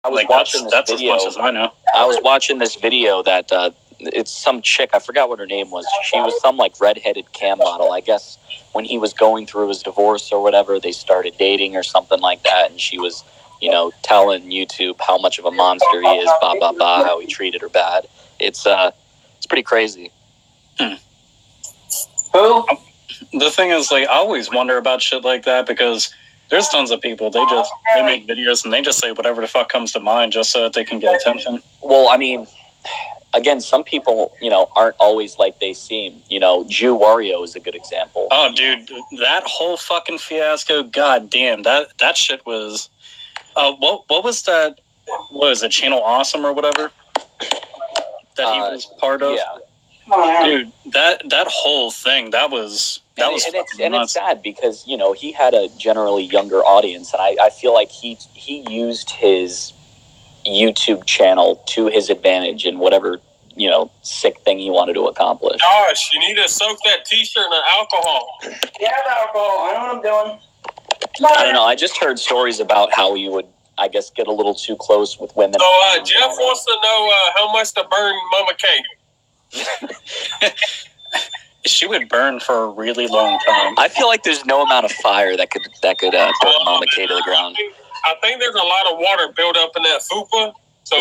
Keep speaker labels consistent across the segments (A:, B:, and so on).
A: I was watching this video. As much as I know. I was watching this video that it's some chick. I forgot what her name was. She was some like redheaded cam model. I guess when he was going through his divorce or whatever, they started dating or something like that, and she was, telling YouTube how much of a monster he is, blah blah blah, how he treated her bad. It's pretty crazy.
B: Who? The thing is, like, I always wonder about shit like that because there's tons of people, they make videos and they just say whatever the fuck comes to mind just so that they can get attention.
A: Well, I mean, again, some people, aren't always like they seem. Jew Wario is a good example.
B: Oh, dude, that whole fucking fiasco, goddamn, that shit was... what was that? What was it, Channel Awesome or whatever? That he was part of?
A: Yeah.
B: Dude, that whole thing, that was
A: it's sad because, he had a generally younger audience, and I feel like he used his YouTube channel to his advantage in whatever, sick thing he wanted to accomplish.
C: Gosh, you need to soak that t-shirt in alcohol.
D: Yeah, alcohol. I know what I'm doing.
A: I don't know. I just heard stories about how he would, I guess, get a little too close with women.
C: So, Jeff wants to know how much to burn Mama K.
B: She would burn for a really long time.
A: I feel like there's no amount of fire that could burn Mama K to the ground.
C: I think there's a lot of water built up in that fupa. So,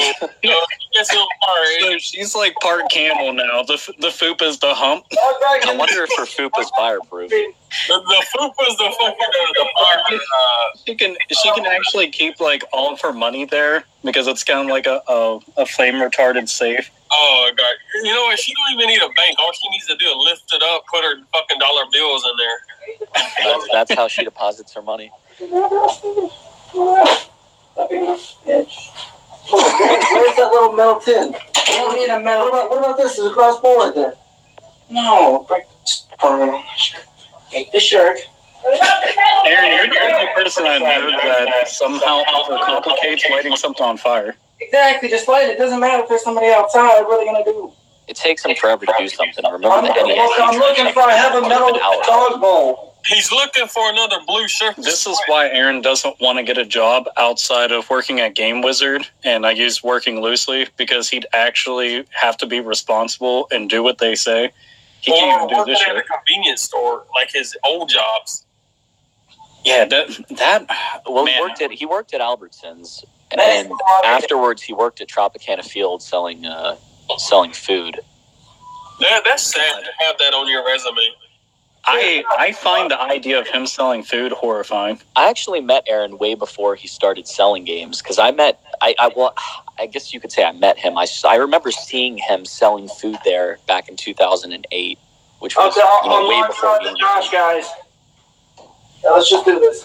B: so she's like part camel now. The fupa's the hump.
A: I wonder if her fupa's fireproof.
C: The fupa's the fucking fire.
B: She can actually keep like all of her money there because it's kind of like a flame retardant safe.
C: Oh god! You know what? She don't even need a bank. All she needs to do is lift it up, put her fucking dollar bills in there.
A: That's how she deposits her money.
D: Where's that little metal tin? You don't need a metal. What about this? Is a cross bowl right there? No. Take the shirt.
B: Aaron, you're the only person I know that somehow overcomplicates lighting something on fire.
D: Exactly. Just light it. Doesn't matter if there's somebody outside. What are they going to do?
A: It takes them forever to do something. Remember the NES?
D: I'm looking for. I have a metal dog bowl.
C: He's looking for another blue shirt.
B: This is why Aaron doesn't want to get a job outside of working at Game Wizard, and I use working loosely because he'd actually have to be responsible and do what they say. He can't even do this shit.
C: At a convenience store, like his old jobs.
B: Yeah, that.
A: Well, man. He worked at Albertsons, and afterwards he worked at Tropicana Field selling food.
C: That's sad to have that on your resume.
B: I find the idea of him selling food horrifying.
A: I actually met Aaron way before he started selling games because I guess you could say I met him. I remember seeing him selling food there back in 2008, which was way before me.
D: Josh, guys. Yeah, let's just do this.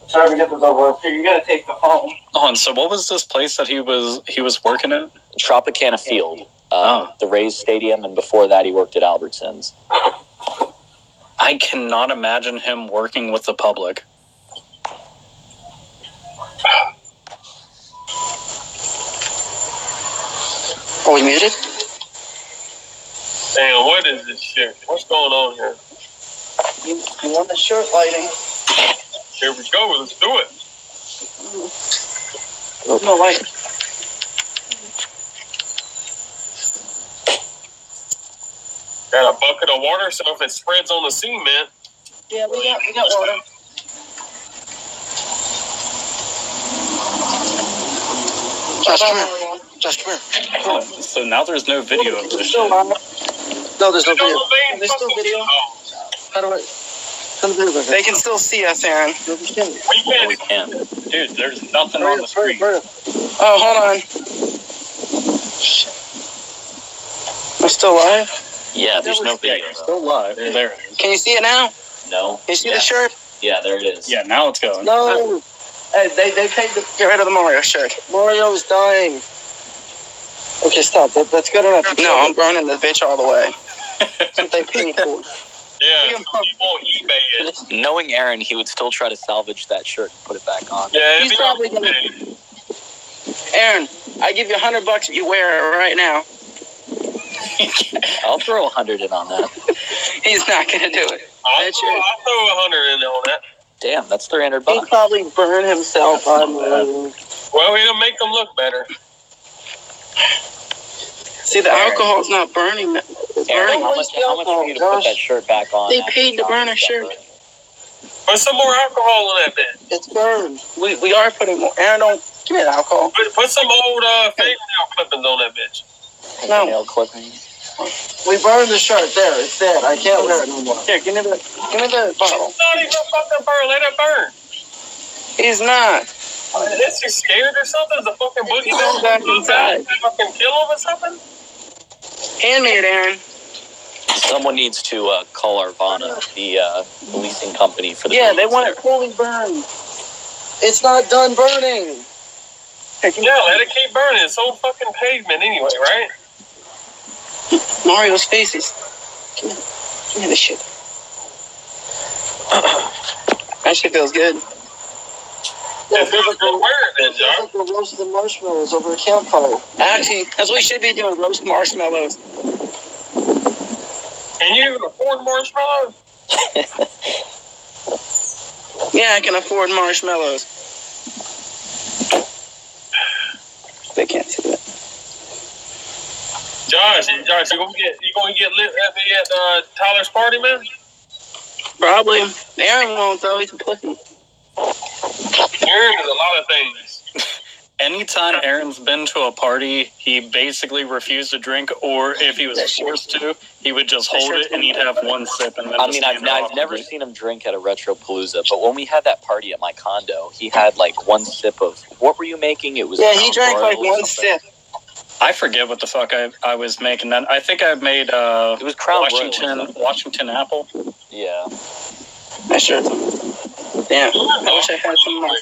D: Sorry to get this over with. Here, you gotta take the phone.
B: So what was this place that he was working at?
A: Tropicana Field, the Rays Stadium, and before that he worked at Albertsons.
B: I cannot imagine him working with the public.
D: Are we muted?
C: Damn, what is this shit? What's going on here?
D: You want the shirt lighting?
C: Here we go. Let's do it.
D: No light.
C: Got a bucket of water, so if it spreads on the cement.
D: Yeah, we got water. Just come here.
B: So now there's no video of this shit.
D: No, there's no video. There's still video. How do I... They can still see us, Aaron.
C: We
A: can.
B: Dude, there's nothing on the screen.
D: Oh, hold on. We're still live?
A: Yeah, there's no video.
B: Still live. There it is.
D: Can you see it now?
A: No.
D: You see the shirt?
A: Yeah, there it is.
B: Yeah, now it's going.
D: No. Hey, they paid to get rid of the Mario shirt. Mario's dying. Okay, stop. That's good enough. No, I'm burning the bitch all the way. That's what they paid for.
C: Yeah, people on eBay it.
A: Knowing Aaron, he would still try to salvage that shirt and put it back on.
C: Yeah,
D: he's probably gonna. Aaron, I give you $100 if you wear it right now.
A: I'll throw 100 in on that.
D: He's not gonna do it.
C: I'll throw 100 in on that.
A: Damn, that's $300.
D: He'll probably burn himself on.
C: Well, it'll make them look better.
D: See, the alcohol's not burning. It's
A: Aaron,
D: burning.
A: how much for you to put that shirt back on?
D: They paid to burn a shirt.
C: Put some more alcohol in that bit.
D: It's burned. We are putting more. Aaron, don't give me the alcohol.
C: Put some old fingernail clippings on that bitch.
A: Fingernail clippings.
D: We burned the shirt. There, it's dead. I can't wear it anymore. Here, give me the bottle.
C: It's not even fucking burn. Let it burn.
D: He's not.
C: Is he scared or something? Is the fucking boogie
D: Go back inside.
C: Fucking kill him or something?
D: Hand me it, Aaron.
A: Someone needs to call Arvana, the leasing company for the.
D: Yeah, they want it fully burned. It's not done burning.
C: Yeah, let it keep burning. It's on fucking pavement anyway, right?
D: Mario's faces. Give me the shit. That shit feels good.
C: Yeah, it feels like we're wearing it,
D: It's like the roasted marshmallows over a campfire. Actually, that's what we should be doing, roast marshmallows.
C: Can you even afford marshmallows?
D: Yeah, I can afford marshmallows. They can't see that.
C: Josh, you gonna get lit at Tyler's party, man?
D: Probably. Aaron won't, though. He's a pussy.
C: Aaron is a lot of things.
B: Anytime Aaron's been to a party, he basically refused to drink, or if he was forced to, he would just hold it and he'd have one sip. And then
A: I've never seen him drink at a Retropalooza, but when we had that party at my condo, he had like one sip of, what were you making? It was
D: he drank like one sip.
B: I forget what the fuck I was making then. I think I made
A: it was Crown
B: Washington apple.
A: Yeah.
D: I sure. Damn, I wish I had some more.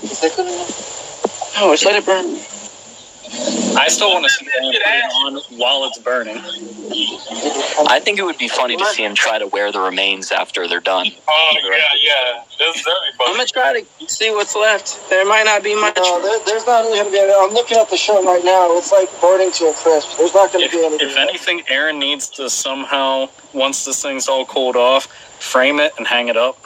D: Is that good enough? Oh, just let it burn.
B: I still want to see Aaron put it on while it's burning.
A: I think it would be funny to see him try to wear the remains after they're done.
C: Oh, yeah. That'd be funny.
D: I'm going to try to see what's left. There might not be much. No, there's not really going to be anything. I'm looking at the shirt right now. It's like burning to a crisp. There's not going to be anything.
B: If anything, Aaron needs to somehow, once this thing's all cooled off, frame it and hang it up.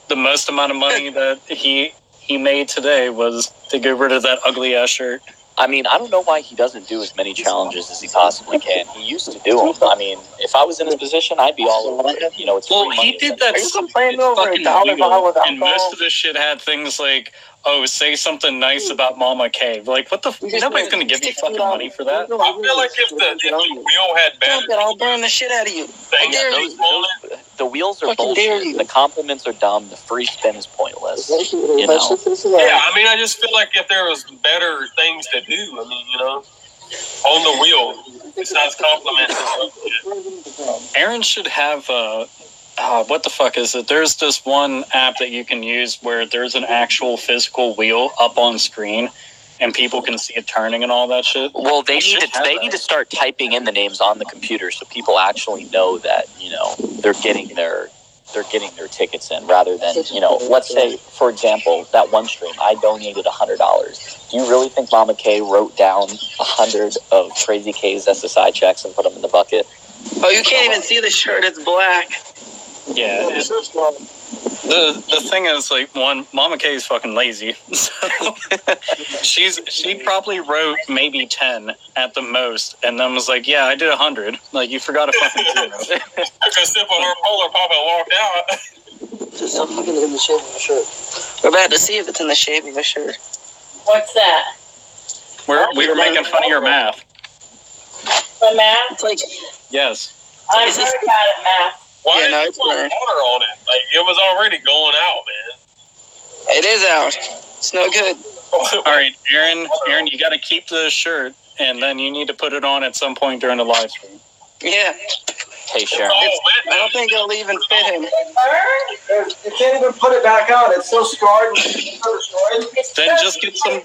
B: The most amount of money that he made today was to get rid of that ugly ass shirt.
A: I mean, I don't know why he doesn't do as many challenges as he possibly can. He used to do them. I mean, if I was in his position, I'd be all over it. You know, it's
B: well, he did that
D: fucking wheel,
B: and most of the shit had things like, oh, say something nice about Mama K. Like, what the? Nobody's gonna give you fucking money for that.
C: I feel like if the wheel had batteries,
D: I'll burn the shit out of you.
A: The wheels are bullshit. The compliments are dumb. The free spin is pointless. You know?
C: Yeah, I mean, I just feel like if there was better things to do, I mean, you know, on the wheel besides compliments.
B: Aaron should have what the fuck is it? There's this one app that you can use where there's an actual physical wheel up on screen, and people can see it turning and all that shit.
A: Well, they need to start typing in the names on the computer so people actually know that, you know, they're getting their tickets in, rather than, you know, let's say, for example, that one stream, I donated $100. Do you really think Mama K wrote down 100 of Crazy K's SSI checks and put them in the bucket?
D: Oh, you can't even see the shirt. It's black.
B: Yeah. The thing is, like, one, Mama K is fucking lazy. So she probably wrote maybe 10 at the most, and then was like, yeah, I did 100. Like, you forgot a fucking zero.
C: I could sip on her polar pop and walked out.
D: Just something in the shape of the shirt. We're about to see if it's in the shape of the shirt.
E: What's that?
B: We were making fun of your math.
E: The math?
D: It's like,
B: yes.
E: I'm very bad at math.
C: Why did you put water on it? Like, it was already going out, man.
D: It is out. It's no good.
B: All right, Aaron, you got to keep the shirt, and then you need to put it on at some point during the live stream.
D: Yeah.
A: Hey, Sharon.
D: I don't think it'll even fit him.
F: You can't even put it back on. It's so scarred.
B: Then just get some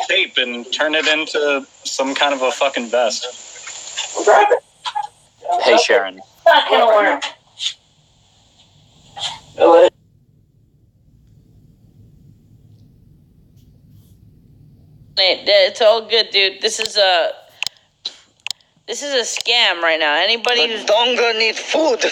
B: tape and turn it into some kind of a fucking vest.
A: Hey, Sharon.
E: It's not going to work. It's all good, dude. This is a scam right now. Anybody who's
D: Donga need food.